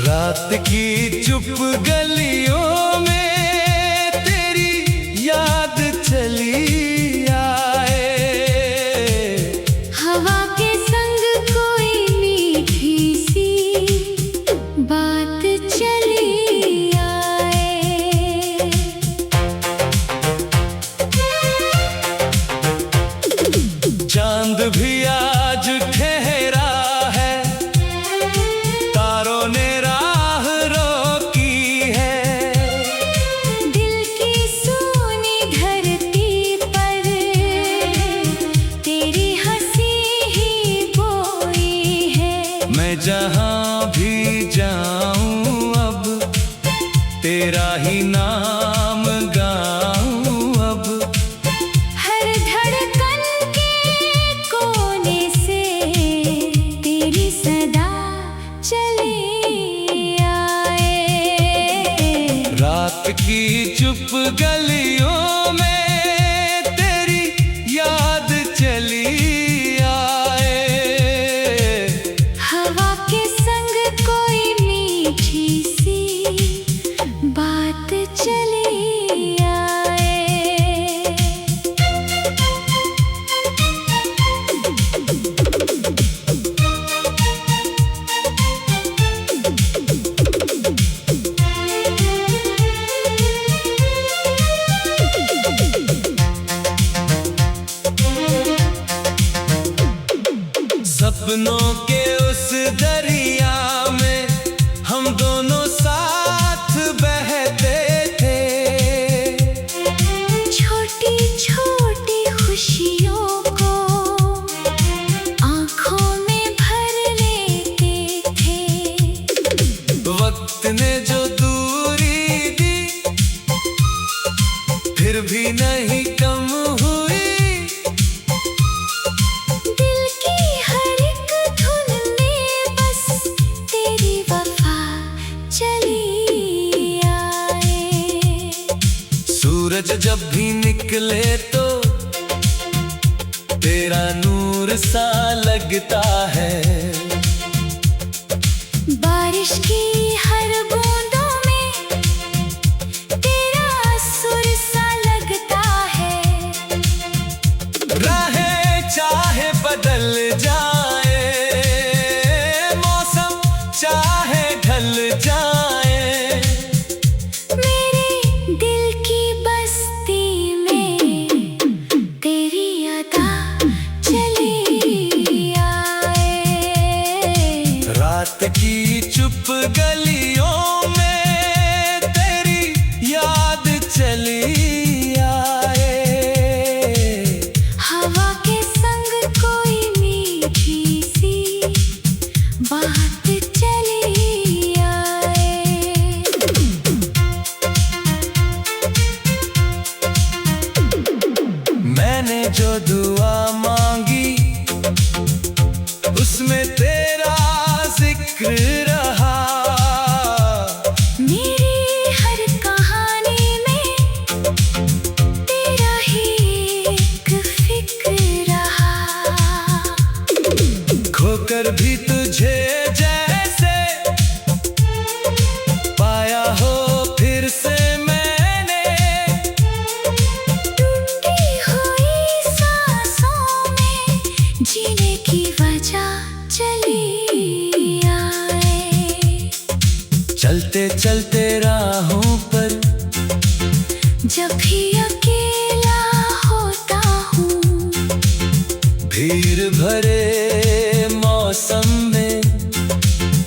रात की चुप गलियों में तेरी याद चली आए, हवा के संग कोई मीठी सी बात चली आए। चांद भी आज ठहरा है, तारों ने राह रोकी है। दिल की सूनी धरती पर तेरी हंसी ही बोई है। मैं जहां भी जाऊं अब तेरा ही नाम गाऊं अब। हर धड़कन के कोने से तेरी सदा चली आए। रात की चुप गलियों में तेरी याद चली आए, हवा के संग कोई मीठी सी बात चली आए। सपनों के उस दरिया में हम दोनों साथ बहते थे। छोटी छोटी खुशियों को आंखों में भर लेते थे। वक्त ने जो दूरी दी फिर भी नहीं कम हुई। दिल की हर एक धुन में बस तेरी वफा चली आए। सूरज जब भी निकले तो तेरा नूर सा लगता है। बारिश की हर बूंदों में तेरा सुर सा लगता है। राहें चाहे बदल जाए, मौसम चाहे ढल जाए, मेरे दिल की बस्ती में तेरी अदा चली आए। रात की चुप गलियों में तेरी याद चली आए, हवा के संग कोई मीठी सी बात चली आए। मैंने जो दुआ मांगी उसमें तेरा जिक्र रहा। मेरी हर कहानी में तेरा ही एक फिक्र रहा। खोकर भी तुझे जैसे पाया हो फिर से मैंने। टूटी हुई सांसों में जीने की वजह चली आए। चलते चलते राहों पर जब भी अकेला होता हूँ, भीड़ भरे मौसम में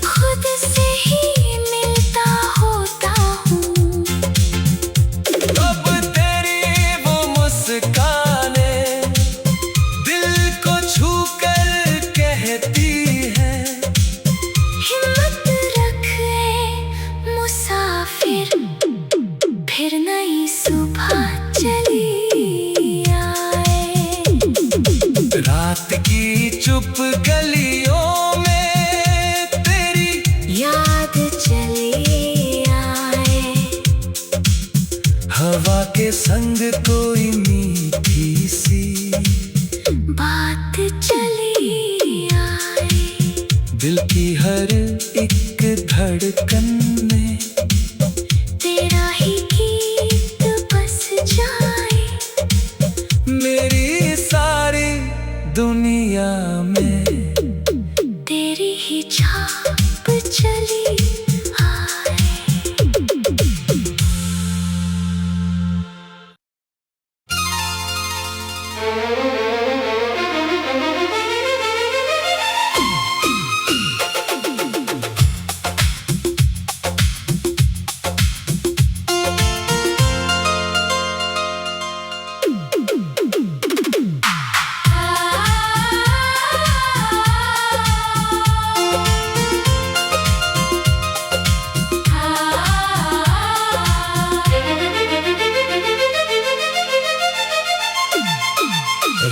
खुद से ही मिलता होता हूँ। अब तेरी वो मुस्काने दिल को छू कर कहती है, दिल की हर एक धड़कन में तेरा ही गीत बस जाए, मेरी सारी दुनिया में तेरी ही छाप चली आए।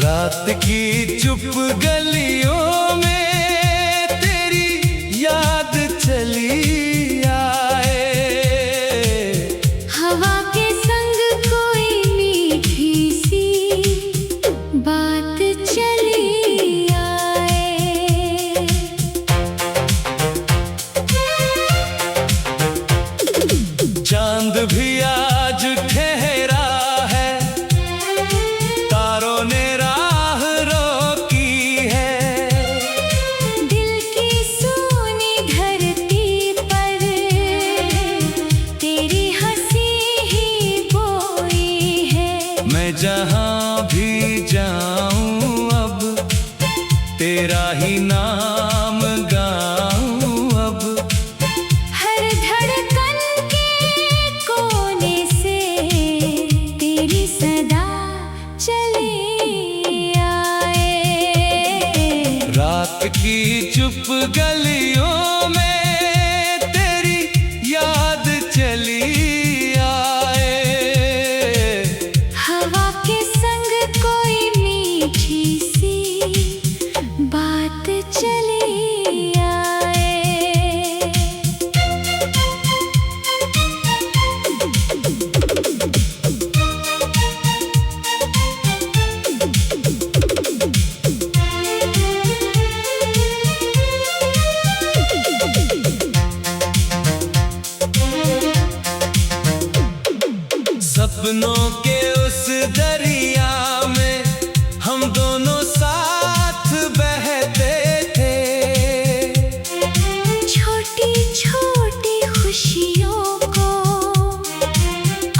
रात की चुप गलियों में तेरी याद चली आए, हवा के संग कोई मीठी सी बात चली आए। चांद भी आज ठहरा है, तारों ने राह रोकी है, दिल की सूनी धरती पर तेरी हंसी ही बोई है। मैं जहां भी जाऊं अब तेरा ही नाम गाऊं अब, हर धड़कन के कोने से तेरी सदा चली आए। रात की चुप गलियों में तेरी याद चली आए, हवा के संग कोई मीठी सी बात चली आए। सपनों के उस दरिया में हम दोनों साथ बहते थे, छोटी छोटी खुशियों को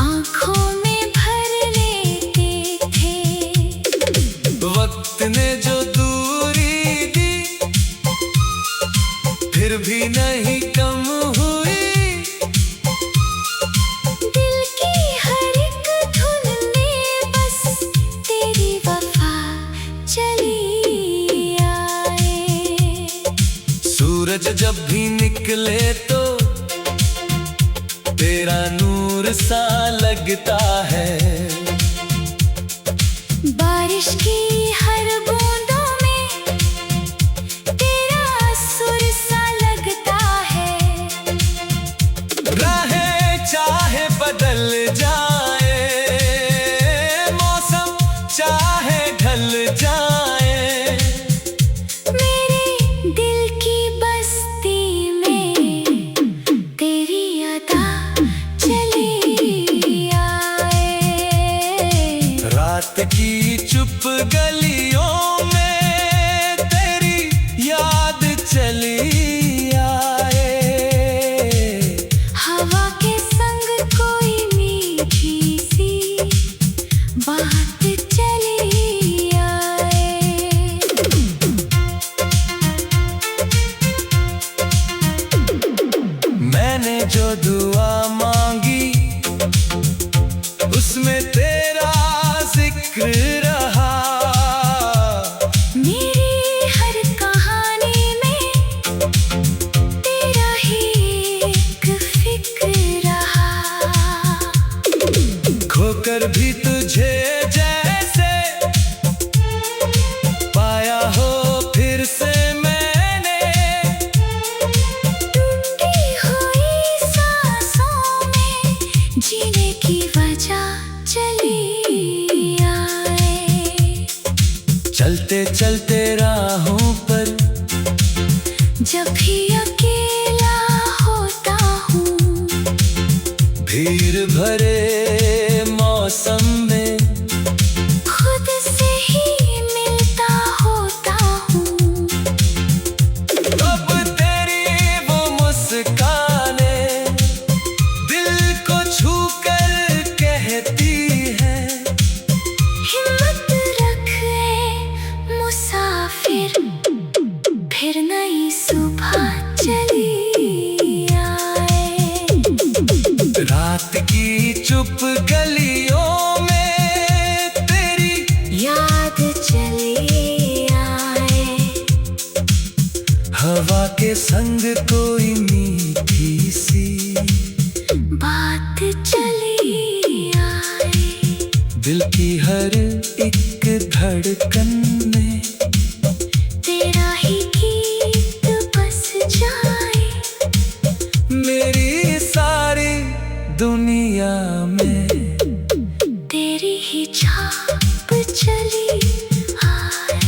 आंखों में भर लेते थे। वक्त ने जो दूरी दी फिर भी नहीं कम हुई, दिल की हर एक धुन में बस तेरी वफा चली आए। सूरज जब भी निकले तो तेरा नूर सा लगता है, बारिश की हर बूंदों में तेरा सुर सा लगता है। राहें चाहे बदल जाए, मौसम चाहे ढल जाए, मेरे दिल की बस्ती में तेरी अदा चली आए। रात की चुप गलियों में तेरी याद चली आए, हवा के संग कोई मीठी सी बात चली आए। मैंने जो दुआ मांगी उसमें तेरा जिक्र रहा, मेरी हर कहानी में तेरा ही एक फिक्र रहा। खोकर भी तुझे जैसे पाया हो फिर से मैंने, टूटी हुई सांसों में जीने की वजह चली आए। चलते चलते राहों पर जब भी अकेला होता हूँ, भीड़ भरे मौसम में खुद से ही मिलता होता हूँ। तब तेरी वो मुस्काने दिल को छू कर कहती है, हिम्मत रख ए मुसाफिर, फिर नई सुबह चली आए। रात की चुप गलियों में तेरी याद चली आए। हवा के संग कोई मीठी सी बात चली आए। दिल की हर एक धड़कन में तेरा ही गीत बस जाए। मेरी सारी दुनिया में तेरी ही छाप चली आए।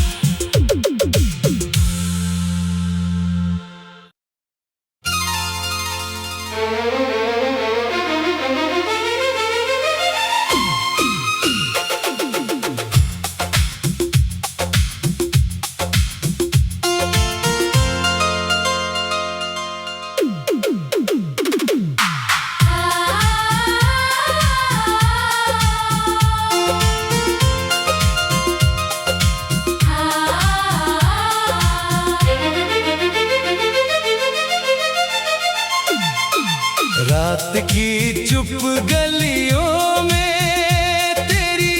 रात की चुप गलियों में तेरी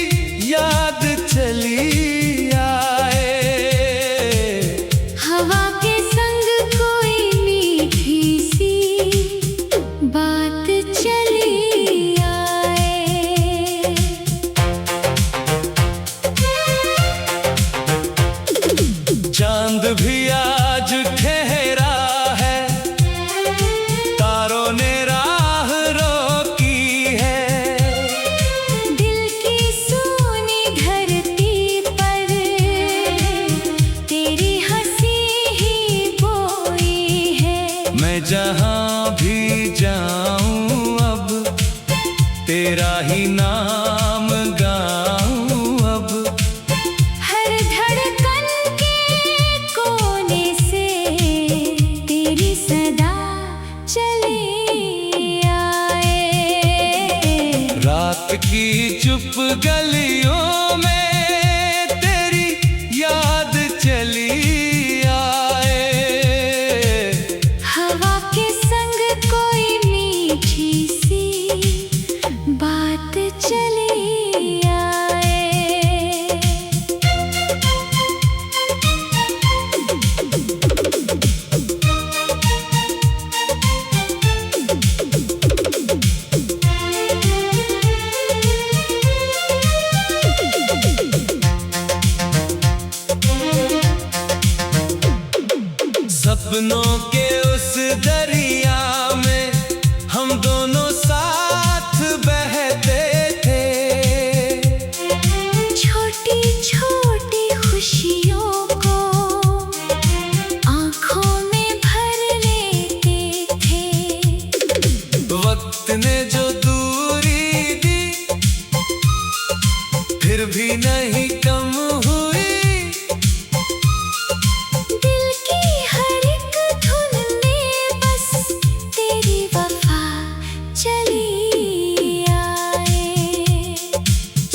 याद चली आए। हवा के संग कोई मीठी सी बात चली आए। चांद भी आज ठहरा है, तारों ने राह रोकी है। दिल की सूनी धरती पर तेरी हंसी ही बोई है। मैं जहां भी जाऊं अब तेरा ही नाम गाऊं अब। हर धड़कन के कोने से तेरी सदा चली आए। रात की चुप गलियों में तेरी याद चली आए। हवा के संग कोई मीठी सी बात चली आए। सपनों के उस दरिया में हम दोनों साथ बहते थे। छोटी छोटी खुशियों को आंखों में भर लेते थे। वक्त ने जो दूरी दी फिर भी नहीं कम हुई। दिल की हर एक धुन में बस तेरी वफा चली आए।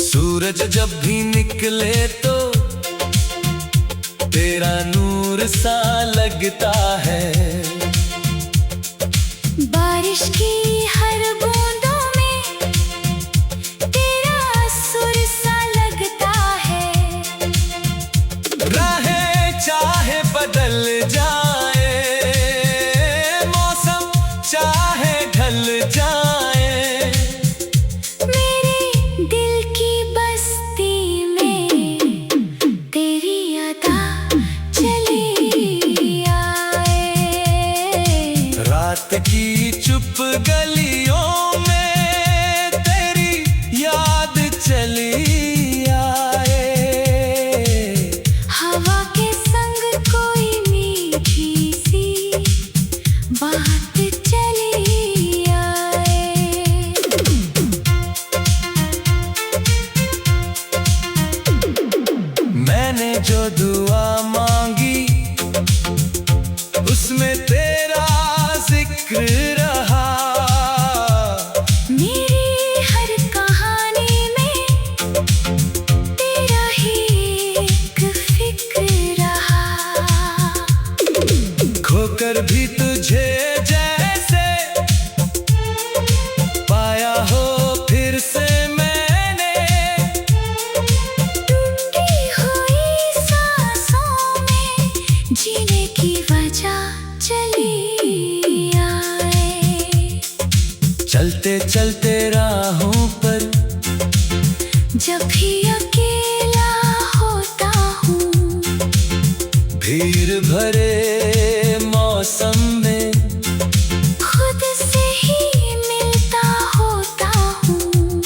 सूरज जब भी निकले तो तेरा नूर सा लगता है। बारिश की हर बूंदों में तेरा सुर सा लगता है। राहें चाहे बदल जाए, मौसम चाहे ढल जाए, मेरे दिल की बस्ती में तेरी अदा चली आए। रात की चुप गलियों में तेरी याद चली आए। हवा के संग कोई मीठी सी उसमें तेरा जिक्र रहा। मेरी हर कहानी में तेरा ही एक फिक्र रहा। खोकर भी तुझे जैसे पाया हो फिर से मैंने, टूटी हुई सांसों में जीने की वजह चली आए। चलते चलते राहों पर जब भी अकेला होता हूँ, भीड़ भरे मौसम में खुद से ही मिलता होता हूँ।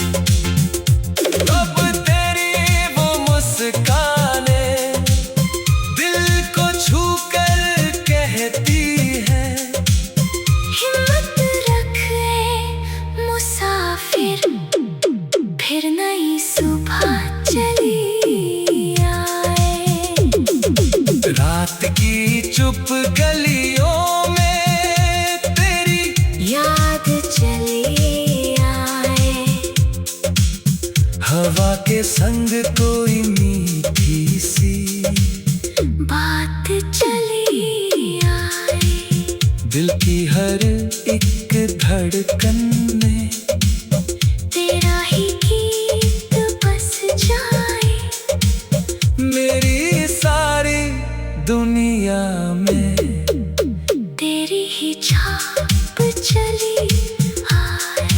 अब तेरी वो मुस्काने दिल को छू कर कहती है, हिम्मत रख ए मुसाफिर, फिर नई सुबह चली आए। रात की चुप गलियों में तेरी याद चली आए। हवा के संग कोई मीठी सी बात चली आए। दिल की हर एक धड़कन में तेरा ही गीत बस जाए। मेरी सारी दुनिया में तेरी ही छाप चली आए।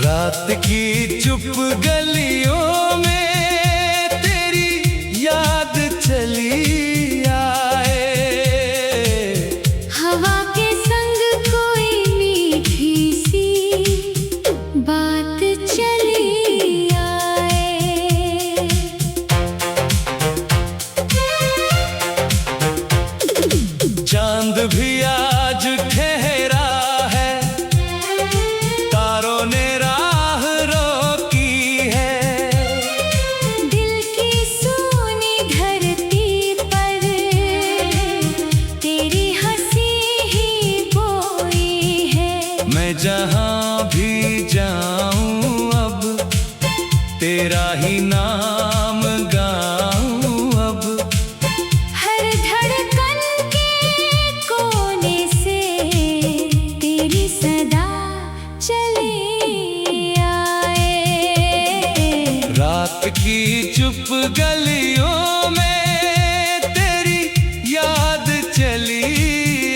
रात की चुप गलियों में तेरी याद चली आए। हवा के संग कोई मीठी सी बात चली आए। चांद भी आज ठहरा है, तारों ने राह रोकी है। दिल की सूनी धरती पर तेरी हंसी ही बोई है। मैं जहां भी जाऊं अब तेरा ही नाम गाऊं अब। हर धड़कन के कोने से तेरी सदा चली आए। रात की चुप गलियों में तेरी याद चली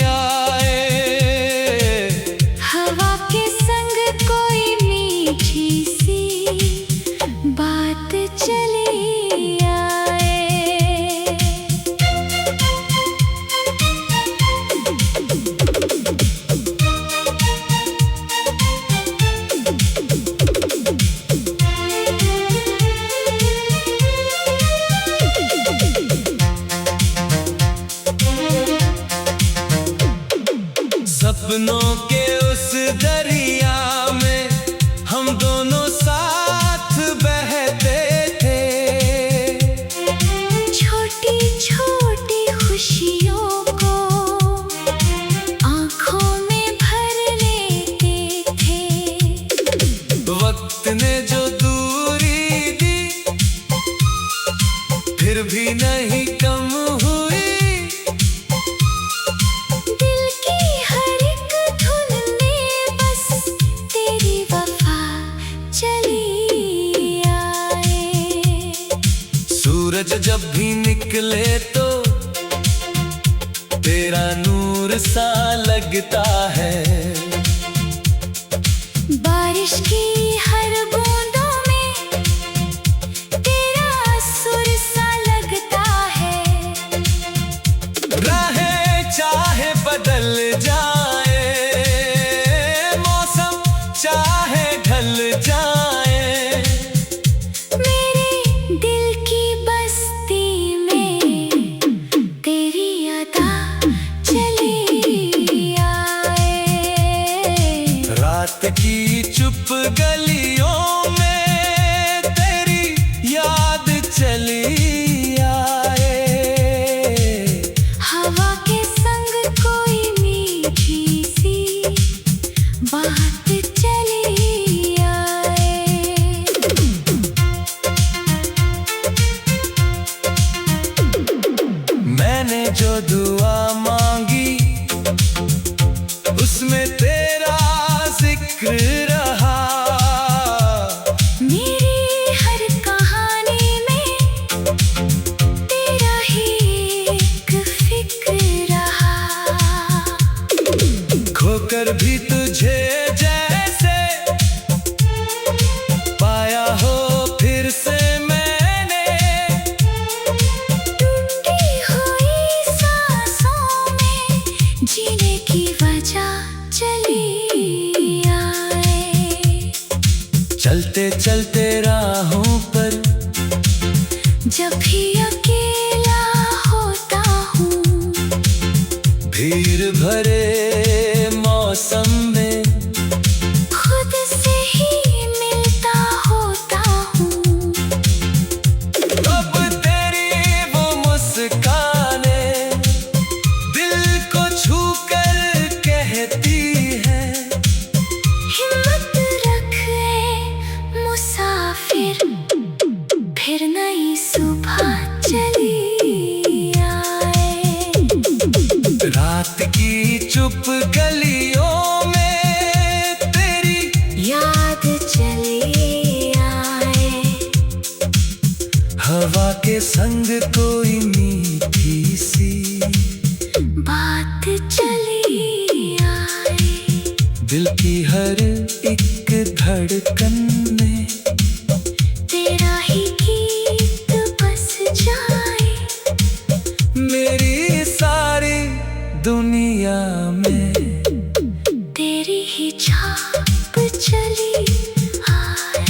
आए। हवा के संग कोई मीठी सी बात चली आए। सपनों के उस दरिया में हम दोनों साथ बहते थे। छोटी छोटी खुशियों को आंखों में भर लेते थे। वक्त ने जो दूरी दी फिर भी नहीं कम हुई। दिल की हर एक धुन में बस तेरी वफा चली आए। सूरज जब भी निकले तो तेरा नूर सा लगता है। बारिश की हर बूंदों में तेरा जो दुआ मांगी उसमें तेरा जिक्र रहा। मेरी हर कहानी में तेरा ही एक फिक्र रहा। खोकर भी तुझे जैसे पाया हो फिर से मैंने, टूटी हुई सांसों में जीने की वजह चली आए। चलते चलते राहों पर जब भी अकेला होता हूँ, भीड़ भरे मौसम में खुद से ही मिलता होता हूँ। अब तेरी वो मुस्काने दिल को छू कर कहती है, हिम्मत रख ए मुसाफिर, फिर नई सुबह चली आए। रात की चुप गलियों में तेरी याद चली आए। हवा के संग कोई मीठी सी बात चली आए। दिल की हर एक धड़कन में तेरा ही गीत बस जाए। मेरी सारी दुनिया में तेरी ही छाप चली आए।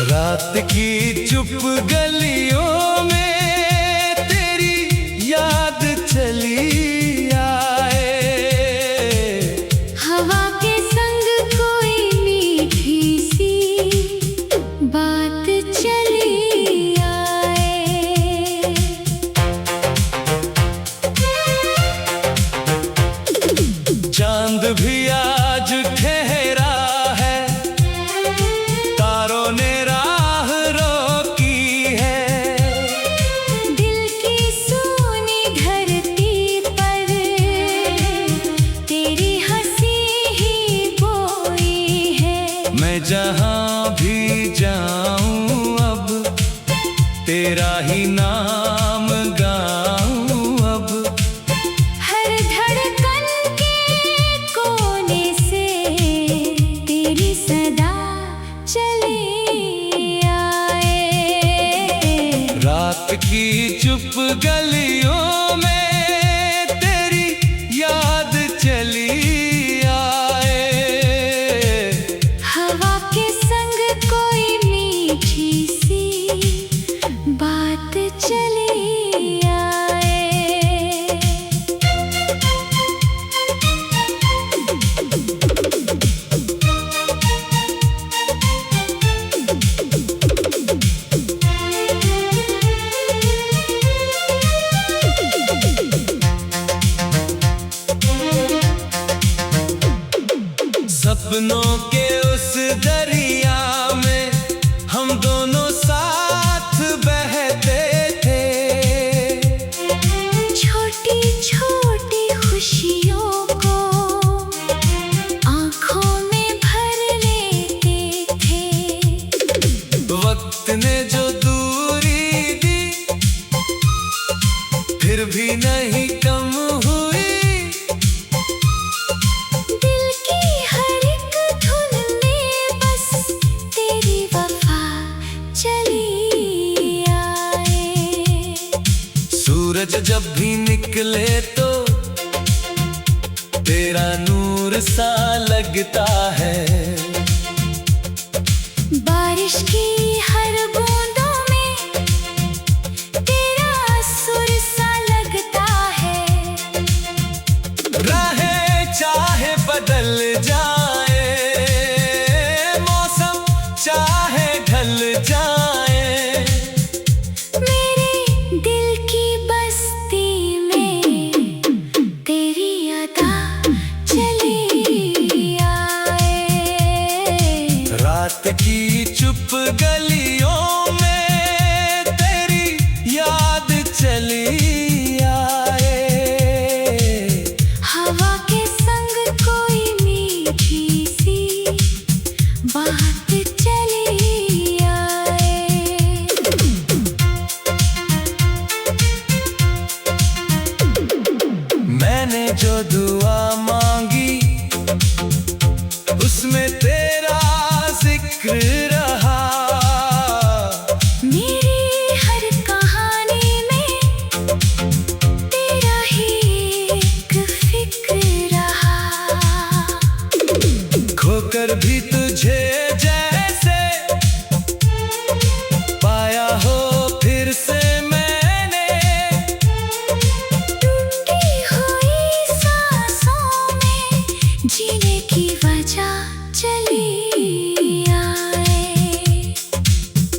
रात की चुप गलियों में तेरी याद चली आए। हवा के संग कोई मीठी सी बात चली आए। चांद भी आज ठहरा है, तारों ने राह रोकी है। दिल की सूनी धरती पर तेरी हंसी ही बोई है। मैं जहां भी जाऊं अब तेरा ही नाम गाऊं अब। हर धड़कन के कोने से तेरी सदा चली आए। रात की चुप गलियों में तेरी याद चली आए। हवा के संग कोई मीठी सी बात चली आए। सपनों के उस दरिया में हम दोनों साथ बहते थे। छोटी छोटी खुशियों को आंखों में भर लेते थे। वक्त ने जो दूरी दी फिर भी नहीं कम हुई। दिल की हर एक धुन में बस तेरी वफा चली आए। सूरज जब भी निकले तो तेरा नूर सा लगता है। बारिश बारिश की हर बूंदों में तेरा सुर सा लगता है। राहें चाहे बदल जाए, मौसम चाहे ढल जाए, मेरे दिल की बस्ती में तेरी अदा चली आए। रात की चुप गलियों में तेरी याद चली आए। हवा के संग कोई मीठी सी बात चली आए। मैंने जो दुआ मांगी उसमें तेरा जिक्र रहा। मेरी हर कहानी में तेरा ही एक फिक्र रहा। खोकर भी तुझे जैसे पाया हो फिर से मैंने। टूटी हुई सांसों में जीने की वजह चली आए।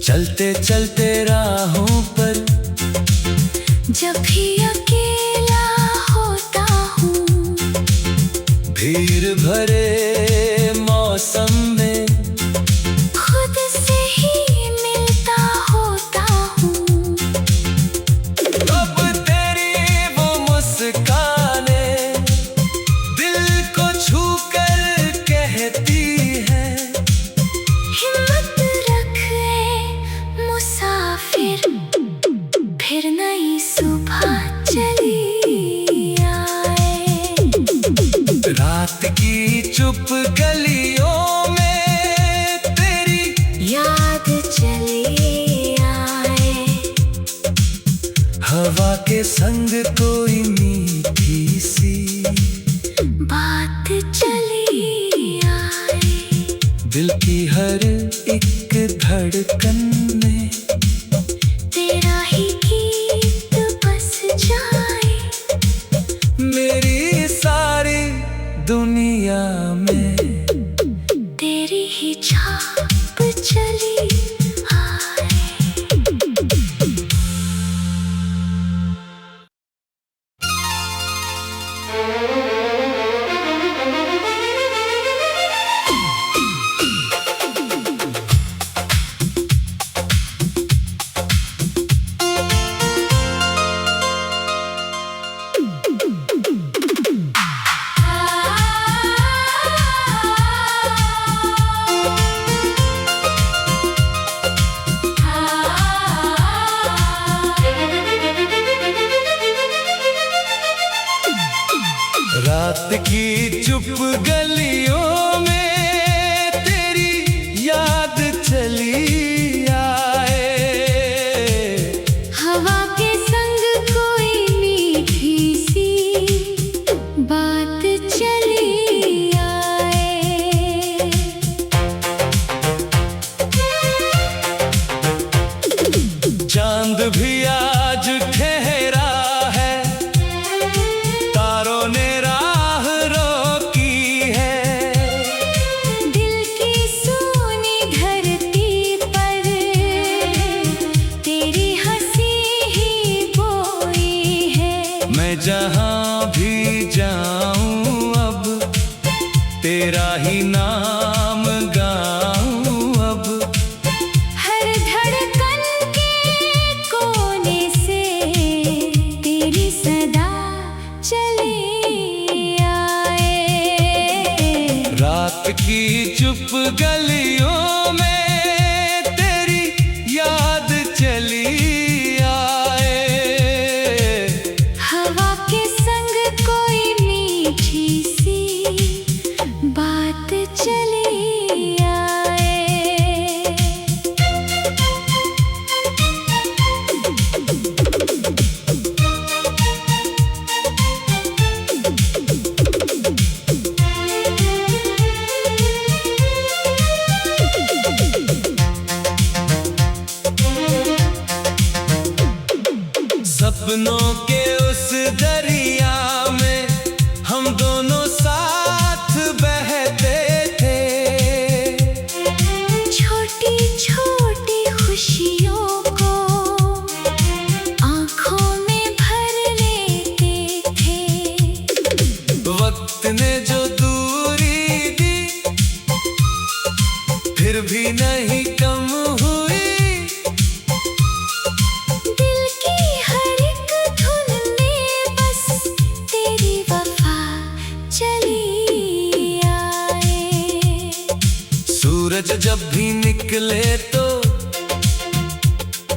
चलते चलते राहों पर जब भी अकेला होता हूँ, भीड़ भरे मौसम में खुद से ही मिलता होता हूँ। अब तेरी वो मुस्काने दिल को छू कर कहती है। हिम्मत रख ए मुसाफिर, फिर नई सुबह चली आए। रात की चुप गलियों में तेरी याद चली आए। हवा के संग कोई मीठी सी बात चली आए। दिल की हर एक धड़कन में तेरा ही गीत बस जाए। मेरी सारी दुनिया में तेरी ही छाप चली आए। रात की चुप गलियों में तेरी याद चली आए। हवा के संग कोई मीठी सी बात चली आए। चांद भी आज ठहरा है, तारों ने राह रोकी है। दिल की सूनी धरती पर तेरी हंसी ही बोई है। मैं जहां भी जाऊं अब तेरा ही नाम गाऊं अब। हर धड़कन के कोने से तेरी सदा चली आए। रात की चुप गलियों में तेरी याद चली आए। हवा के संग कोई मीठी सी बात चली आए। भी नहीं कम हुई। दिल की हर एक धुन में बस तेरी वफा चली आए। सूरज जब भी निकले तो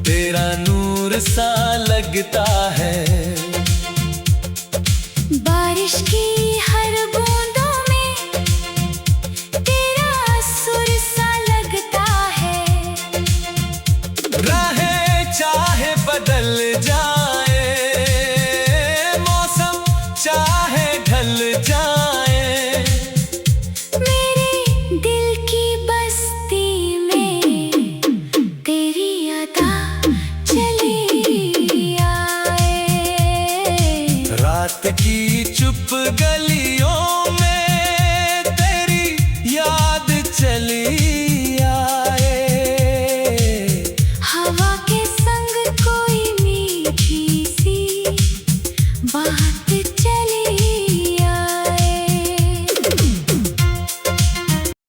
तेरा नूर सा लगता है। बारिश की